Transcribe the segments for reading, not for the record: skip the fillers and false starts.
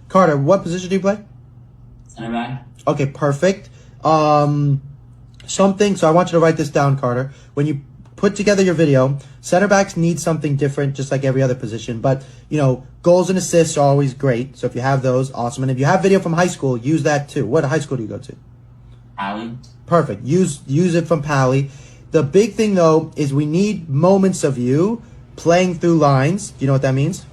Carter, what position do you play? Center back. Okay, perfect. So I want you to write this down, Carter. When you put together your video, center backs need something different, just like every other position. But, goals and assists are always great. So if you have those, awesome. And if you have video from high school, use that too. What high school do you go to? Pally. Perfect. Use it from Pally. The big thing, though, is we need moments of you playing through lines. Do you know what that means?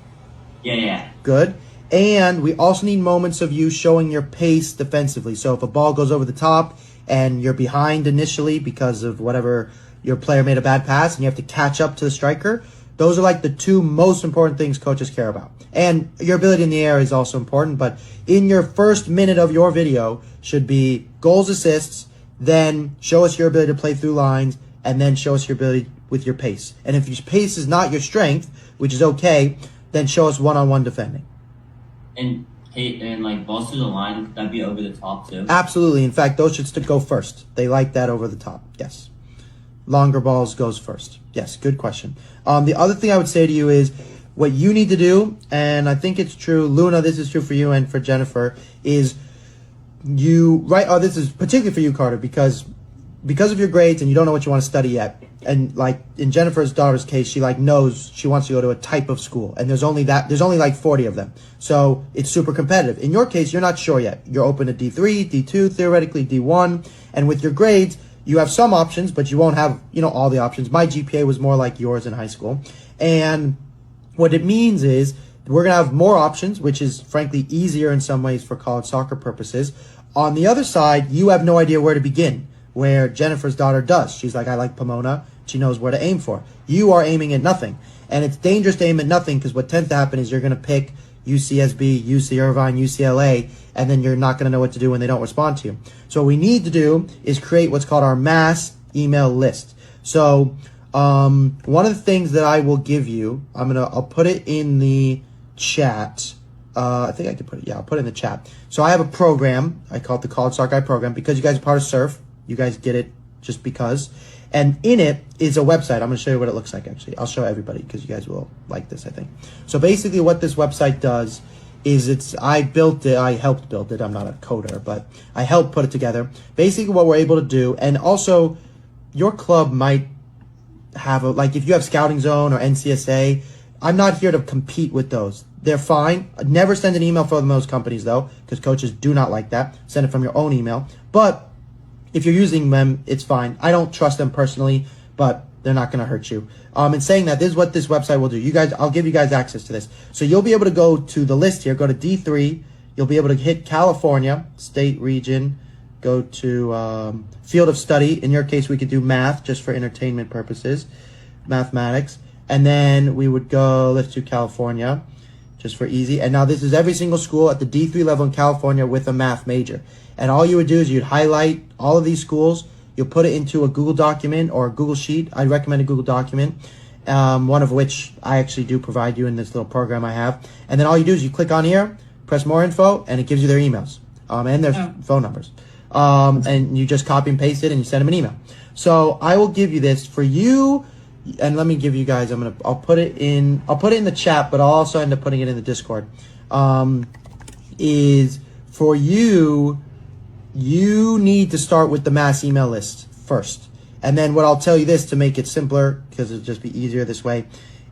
Yeah. Good. And we also need moments of you showing your pace defensively. So if a ball goes over the top and you're behind initially because of whatever, your player made a bad pass and you have to catch up to the striker, those are like the two most important things coaches care about. And your ability in the air is also important, but in your first minute of your video should be goals, assists, then show us your ability to play through lines, and then show us your ability with your pace. And if your pace is not your strength, which is okay, then show us one-on-one defending. And like balls to the line, that'd be over the top too. Absolutely. In fact, those should go first. They like that over the top. Yes. Longer balls goes first. Yes. Good question. The other thing I would say to you is what you need to do, and I think it's true, Luna, this is true for you and for Jennifer, is this is particularly for you, Carter, because of your grades and you don't know what you want to study yet. And like in Jennifer's daughter's case, she knows she wants to go to a type of school, and there's only like 40 of them. So it's super competitive. In your case, you're not sure yet. You're open to D3, D2, theoretically D1, and with your grades, you have some options, but you won't have, all the options. My GPA was more like yours in high school. And what it means is we're going to have more options, which is frankly easier in some ways for college soccer purposes. On the other side, you have no idea where to begin, where Jennifer's daughter does. She's like, I like Pomona. She knows where to aim for. You are aiming at nothing. And it's dangerous to aim at nothing because what tends to happen is you're going to pick UCSB, UC Irvine, UCLA, and then you're not going to know what to do when they don't respond to you. So what we need to do is create what's called our mass email list. So one of the things that I will give you, I'll put it in the chat. I think I can put it. Yeah, I'll put it in the chat. So I have a program. I call it the College Soccer Guy program because you guys are part of SURF. You guys get it just because. And in it is a website. I'm going to show you what it looks like, actually. I'll show everybody because you guys will like this, I think. So basically what this website does is I helped build it. I'm not a coder, but I helped put it together. Basically what we're able to do, and also your club might have if you have Scouting Zone or NCSA, I'm not here to compete with those. They're fine. Never send an email from those companies, though, because coaches do not like that. Send it from your own email. But if you're using them, it's fine. I don't trust them personally, but they're not going to hurt you. In saying that, this is what this website will do. I'll give you guys access to this. So you'll be able to go to the list here, go to D3. You'll be able to hit California, state, region, go to field of study. In your case, we could do math just for entertainment purposes, mathematics. And then we would go, let's do California, just for easy. And now this is every single school at the D3 level in California with a math major. And all you would do is you'd highlight all of these schools. You'll put it into a Google document or a Google Sheet. I'd recommend a Google document, one of which I actually do provide you in this little program I have. And then all you do is you click on here, press more info, and it gives you their emails and their phone numbers. And you just copy and paste it and you send them an email. So I will give you this for you. And let me give you guys, I'll put it in the chat, but I'll also end up putting it in the Discord. Is for you need to start with the mass email list first. And then what I'll tell you this to make it simpler, because it'll just be easier this way,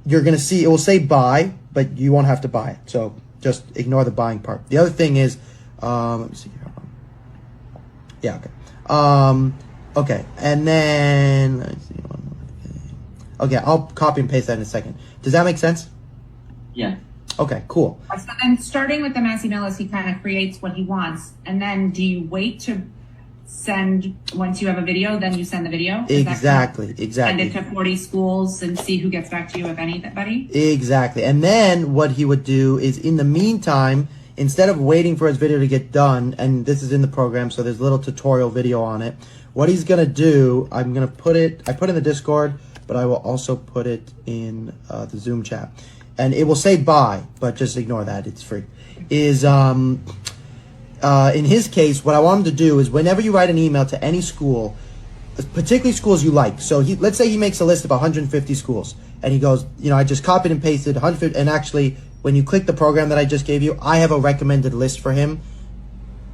you're going to see, it will say buy, but you won't have to buy it. So just ignore the buying part. The other thing is, let me see here. Yeah, okay. Okay, and then, let's see. Okay, I'll copy and paste that in a second. Does that make sense? Yeah. Okay, cool. So then starting with the mass email list, he kind of creates what he wants. And then do you wait to send, once you have a video, then you send the video? Exactly. Send it to 40 schools and see who gets back to you, if anybody? Exactly. And then what he would do is in the meantime, instead of waiting for his video to get done, and this is in the program, so there's a little tutorial video on it, what he's going to do, I put it in the Discord, but I will also put it in the Zoom chat. And it will say buy, but just ignore that. It's free. In his case, what I want him to do is whenever you write an email to any school, particularly schools you like. So let's say he makes a list of 150 schools. And he goes, I just copied and pasted 150. And actually, when you click the program that I just gave you, I have a recommended list for him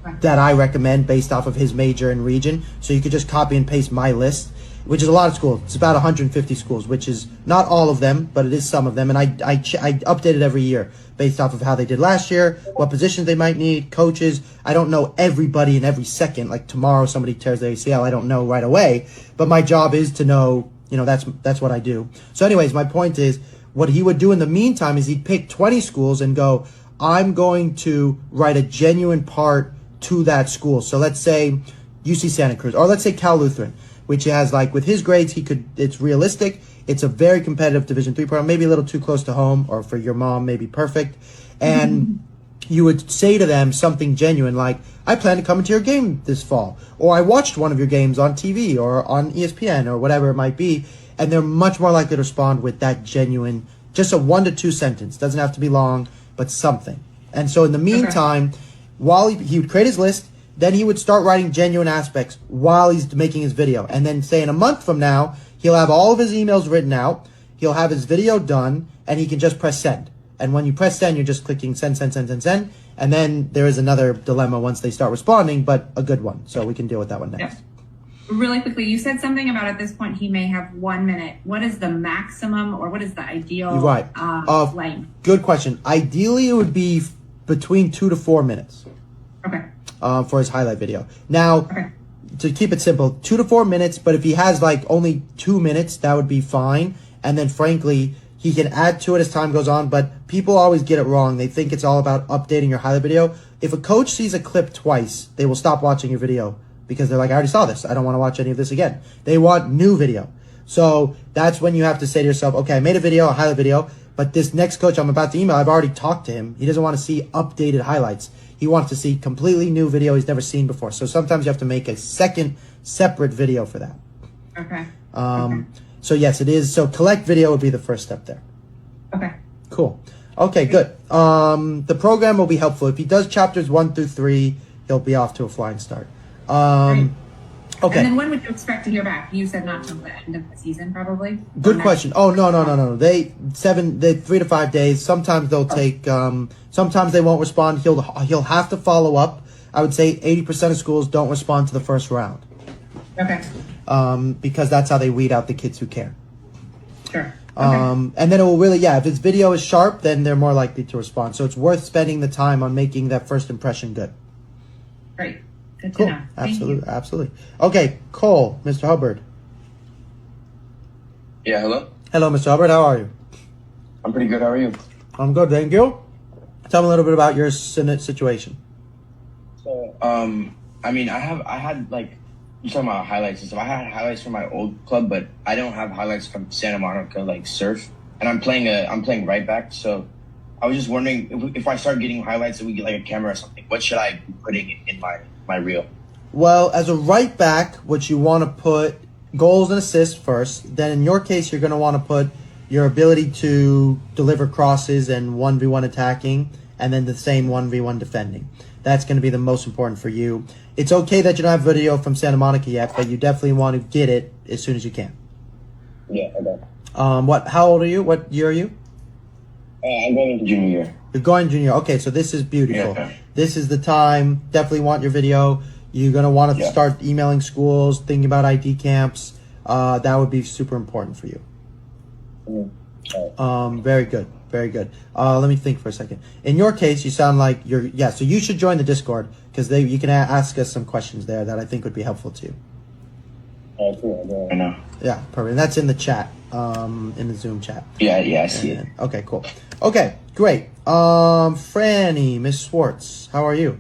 Right. that I recommend based off of his major and region. So you could just copy and paste my list, which is a lot of schools. It's about 150 schools, which is not all of them, but it is some of them. And I update it every year based off of how they did last year, what positions they might need, coaches. I don't know everybody in every second. Like tomorrow somebody tears their ACL, I don't know right away. But my job is to know, that's what I do. So anyways, my point is, what he would do in the meantime is he'd pick 20 schools and go, I'm going to write a genuine part to that school. So let's say UC Santa Cruz, or let's say Cal Lutheran, which has, like, with his grades, it's realistic. It's a very competitive Division III program, maybe a little too close to home, or for your mom, maybe perfect. And you would say to them something genuine like, I plan to come into your game this fall, or I watched one of your games on TV or on ESPN or whatever it might be. And they're much more likely to respond with that genuine, just a 1 to 2 sentence. Doesn't have to be long, but something. And so in the meantime, while he would create his list, then he would start writing genuine aspects while he's making his video. And then say in a month from now, he'll have all of his emails written out, he'll have his video done, and he can just press send. And when you press send, you're just clicking send, send, send, send, send. And then there is another dilemma once they start responding, but a good one. So we can deal with that one next. Yep. Really quickly, you said something about at this point he may have 1 minute. What is the maximum, or what is the ideal You're right. length? Good question. Ideally, it would be between 2 to 4 minutes. Okay. For his highlight video. Now, Okay. to keep it simple, 2 to 4 minutes, but if he has like only 2 minutes, that would be fine. And then frankly, he can add to it as time goes on, but people always get it wrong. They think it's all about updating your highlight video. If a coach sees a clip twice, they will stop watching your video because they're like, I already saw this. I don't want to watch any of this again. They want new video. So that's when you have to say to yourself, okay, I made a video, a highlight video, but this next coach I'm about to email, I've already talked to him. He doesn't want to see updated highlights. He wants to see completely new video he's never seen before. So sometimes you have to make a second separate video for that. Okay. So yes, it is. So collect video would be the first step there. Okay. Cool. Okay, good. The program will be helpful. If he does chapters 1 through 3, he'll be off to a flying start. Great. Okay. And then when would you expect to hear back? You said not till the end of the season, probably. Good Or question. Oh, no. They 3 to 5 days. Sometimes they'll take, sometimes they won't respond. He'll have to follow up. I would say 80% of schools don't respond to the first round. Okay. Because that's how they weed out the kids who care. Sure. Okay. And then it will really, if his video is sharp, then they're more likely to respond. So it's worth spending the time on making that first impression good. Great. Good to Cool. know. Thank Absolutely. you. Absolutely. Okay, Cole, Mr. Hubbard. Yeah, hello? Hello, Mr. Hubbard. How are you? I'm pretty good. How are you? I'm good, thank you. Tell me a little bit about your situation. So, I mean, I had like, you're talking about highlights and stuff. I had highlights from my old club, but I don't have highlights from Santa Monica, like surf. And I'm playing right back. So I was just wondering if I start getting highlights and we get like a camera or something, what should I be putting in my reel? Well, as a right back, what you want to put goals and assists first. Then in your case, you're going to want to put your ability to deliver crosses and 1v1 attacking, and then the same 1v1 defending. That's going to be the most important for you. It's okay that you don't have video from Santa Monica yet, but you definitely want to get it as soon as you can. Yeah, okay. How old are you? What year are you? I'm going into junior year. You're going junior. Okay, so this is beautiful. Yeah. This is the time. Definitely want your video. You're going to want to start emailing schools, thinking about ID camps. That would be super important for you. Very good. Very good. Let me think for a second. In your case, you sound like so you should join the Discord because you can ask us some questions there that I think would be helpful to you. Cool. I know. Yeah, perfect. And that's in the chat, in the Zoom chat. Yeah, I see it. Okay, cool. Okay, great. Franny, Miss Schwartz, how are you?